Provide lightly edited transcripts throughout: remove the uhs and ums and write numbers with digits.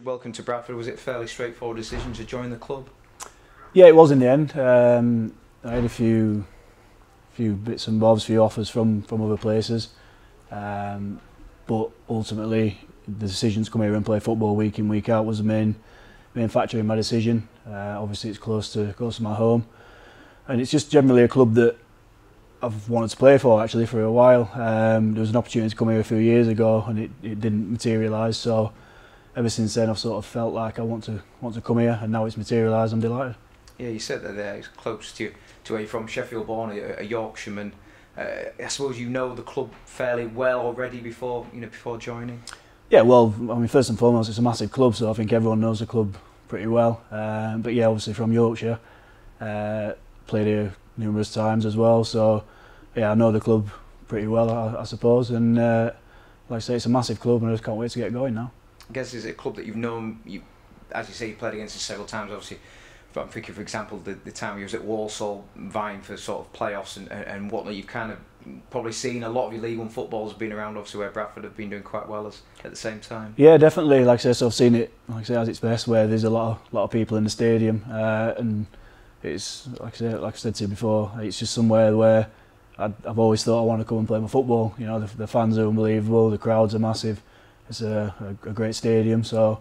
Welcome to Bradford. Was it a fairly straightforward decision to join the club? Yeah, it was in the end. I had a few bits and bobs, few offers from other places, but ultimately the decision to come here and play football week in week out was the main factor in my decision. Obviously, it's close to my home, and it's just generally a club that I've wanted to play for actually for a while. There was an opportunity to come here a few years ago, and it didn't materialise. So ever since then, I've sort of felt like I want to come here, and now it's materialised. I'm delighted. Yeah, you said that it's close to where you're from, Sheffield born, a Yorkshireman. I suppose you know the club fairly well already before joining. Yeah, well, I mean, first and foremost, it's a massive club, so I think everyone knows the club pretty well. But yeah, obviously from Yorkshire, played here numerous times as well. So yeah, I know the club pretty well, I suppose. And like I say, it's a massive club, and I just can't wait to get going now. I guess it's a club that you've known. As you say, you played against it several times. Obviously, I'm thinking, for example, the time you was at Walsall, vying for sort of playoffs and whatnot. You've kind of probably seen a lot of your League One footballers been around. Obviously, where Bradford have been doing quite well at the same time. Yeah, definitely. Like I say, so I've seen it. Like I say, at its best, where there's a lot of people in the stadium, and it's like I said to you before, it's just somewhere where I've always thought I want to come and play my football. You know, the fans are unbelievable, the crowds are massive. It's a great stadium, so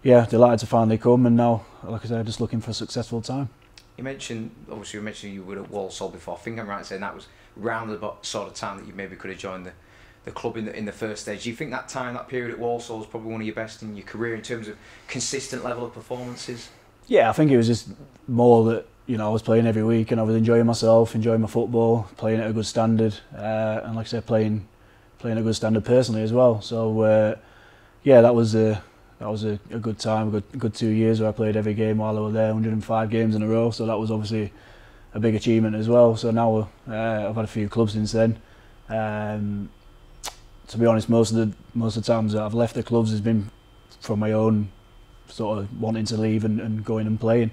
yeah, delighted to finally come, and now, like I said, just looking for a successful time. You mentioned you were at Walsall before. I think I'm right in saying that was round the sort of time that you maybe could have joined the club in the first stage. Do you think that period at Walsall was probably one of your best in your career in terms of consistent level of performances? Yeah, I think it was just more that, you know, I was playing every week and I was enjoying myself, enjoying my football, playing at a good standard, and like I said, playing a good standard personally as well. So yeah, that was a good time, a good 2 years where I played every game while I was there, 105 games in a row. So that was obviously a big achievement as well. So now I've had a few clubs since then. To be honest, most of the times that I've left the clubs has been from my own sort of wanting to leave and going and playing.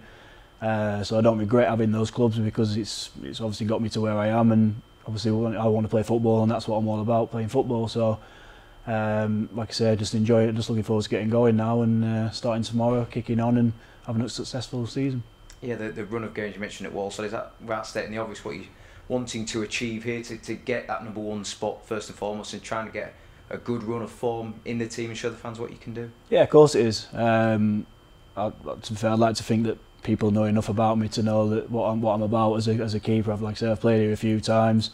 So I don't regret having those clubs, because it's obviously got me to where I am, and obviously I want to play football, and that's what I'm all about, playing football. So like I say, just enjoy it, just looking forward to getting going now and starting tomorrow, kicking on and having a successful season. Yeah, the run of games you mentioned at Walsall, is that, without stating the obvious, what you're wanting to achieve here, to get that #1 spot first and foremost, and trying to get a good run of form in the team and show the fans what you can do? Yeah, of course it is. To be fair, I'd like to think that people know enough about me to know that what I'm about as a keeper. Like I said, I've played here a few times.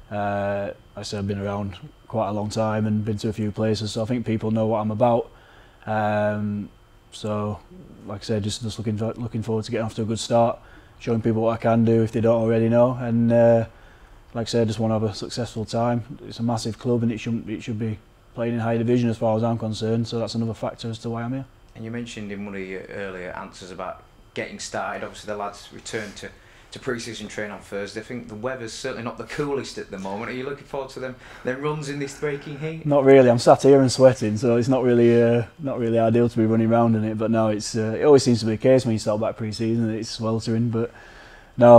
I said I've been around quite a long time and been to a few places, so I think people know what I'm about. So, like I said, just looking forward to getting off to a good start, showing people what I can do if they don't already know, and like I said, I just want to have a successful time. It's a massive club, and it should be playing in higher division as far as I'm concerned. So that's another factor as to why I'm here. And you mentioned in one of your earlier answers about getting started. Obviously, the lads returned to pre-season training on Thursday. I think the weather's certainly not the coolest at the moment. Are you looking forward to them runs in this breaking heat? Not really. I'm sat here and sweating, so it's not really ideal to be running around in it. But no, it always seems to be the case when you start back pre-season. It's sweltering, but no,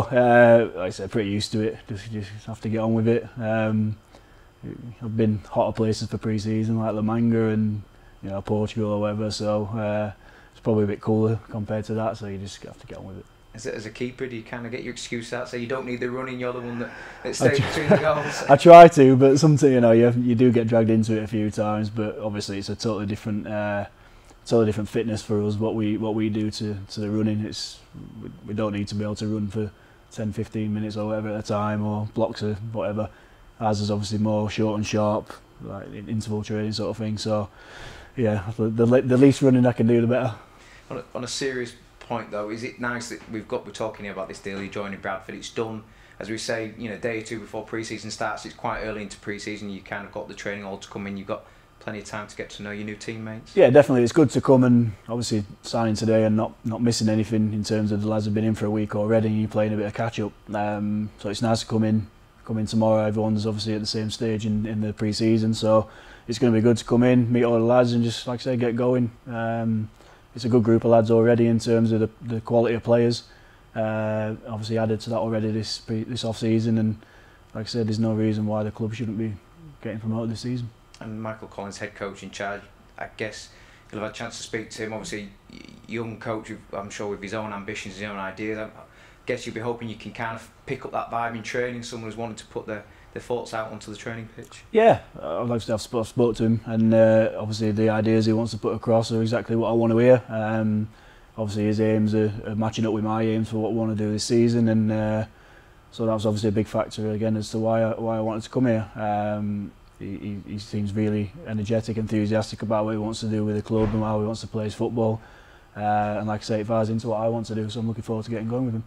like I said, pretty used to it. Just have to get on with it. I've been hotter places for pre-season, like La Manga and Portugal or whatever. So it's probably a bit cooler compared to that. So you just have to get on with it. As a keeper, do you kind of get your excuse out, so you don't need the running, you're the one that stays between the goals? I try to, but sometimes you do get dragged into it a few times. But obviously, it's a totally different fitness for us. What we do to the running, we don't need to be able to run for 10-15 minutes or whatever at a time, or blocks or whatever. Ours is obviously more short and sharp, like interval training sort of thing. So yeah, the least running I can do, the better. On a serious point though, is it nice that we're talking about this deal, you're joining Bradford? It's done, as we say, a day or two before pre-season starts. It's quite early into pre-season. You kind of got the training all to come in. You've got plenty of time to get to know your new teammates. Yeah, definitely. It's good to come, and obviously signing today and not missing anything in terms of the lads have been in for a week already, and you're playing a bit of catch up. So it's nice to come in tomorrow. Everyone's obviously at the same stage in the pre-season, so it's going to be good to come in, meet all the lads, and just, like I say, get going. It's a good group of lads already in terms of the quality of players. Obviously added to that already this off-season, and like I said, there's no reason why the club shouldn't be getting promoted this season. And Michael Collins, head coach in charge, I guess you'll have had a chance to speak to him. Obviously, young coach, I'm sure with his own ambitions, his own ideas. I guess you'll be hoping you can kind of pick up that vibe in training. Someone who's wanting to put their thoughts out onto the training pitch. Yeah, I've spoke to him, and obviously the ideas he wants to put across are exactly what I want to hear. Obviously his aims are matching up with my aims for what I want to do this season, and so that was obviously a big factor again as to why I wanted to come here. He seems really energetic, enthusiastic about what he wants to do with the club and how he wants to play his football. And like I say, it fires into what I want to do, so I'm looking forward to getting going with him.